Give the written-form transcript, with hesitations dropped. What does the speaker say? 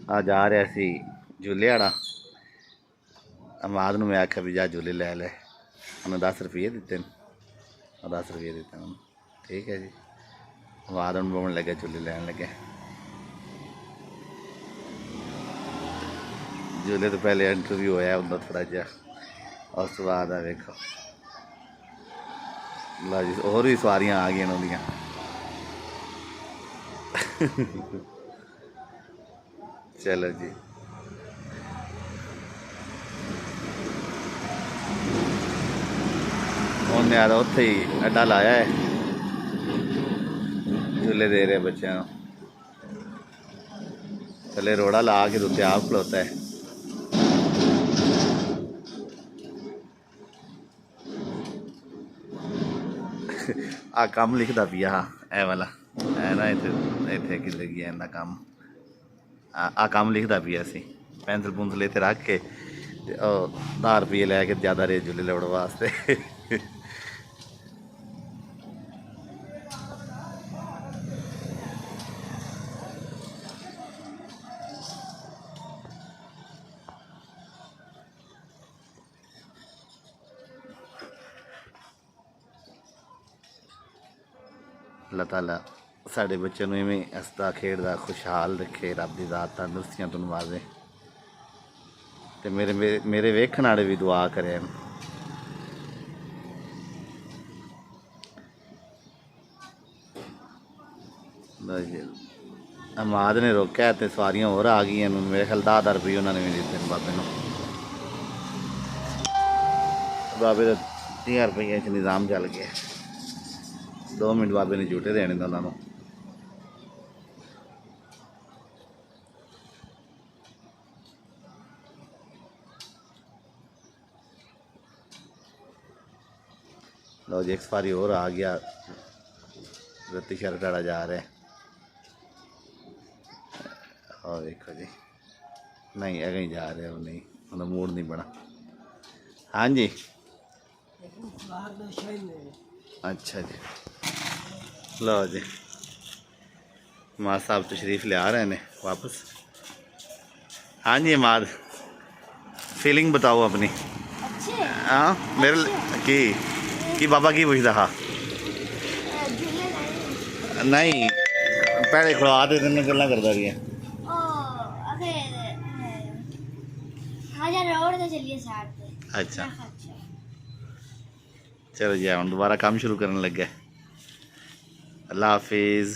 आ जा रहा सी झूले आड़ा अमाद नूं मैं आख्या भी जा झूले लै ले उन्हें 10 रुपये दिते 10 रुपये दिते उन्हें ठीक है जी अमाद हूँ बौन लगे झूले लैन लगे झूले तो पहले इंटरव्यू होया उनका थोड़ा जहा उस बाद आ वेखो लो जी और भी सवारियां आ गई उन्होंने चलो जी उन्हें आदा उत्थे ही अड्डा लाया है झूले दे रहे बच्चों थले रोड़ा ला के उत्ते आप खलोता है आ काम लिखता पिया हाँ ए वाला है ना इतने कि लगी है इन्ना काम आ काम लिखता पिया सी पेंसिल पुंसिल इतने रख के 10 रुपये लैके ज़्यादा रेट झूले लौड़ वास्ते अल्लाह ताला साढ़े बच्चों में इवें हसदा खेड़दा खुशहाल रखे रब दी दात तंदुरुस्तियां तो नवाजे ते मेरे वेखण आह्ले भी दुआ करें अमाद ने रोकया तो सवारियां होर आ गई मेरे ख्याल 10 रुपये उन्होंने भी दिते बाबे नूं बाबे का 30 रुपये च निज़ाम चल गया 2 मिनट बाबे ने झूटे देने उन्होंने लो जी एक सवारी और आ गया रत्ती शर्ट आड़ा जा रहे और देखो जी नहीं अगर ही जा रहे हो नहीं उन्हें मूड नहीं बना हाँ जी अच्छा जी लो जी माद साहब तशरीफ ले आ रहे हैं वापस हाँ जी माद फीलिंग बताओ अपनी हाँ मेरे की बाबा की पूछता हाँ नहीं पहले खड़वा दे तेन गल्लां करदा रही अच्छा चलो जी हम दोबारा काम शुरू करने लगे अल्लाह हाफिज़।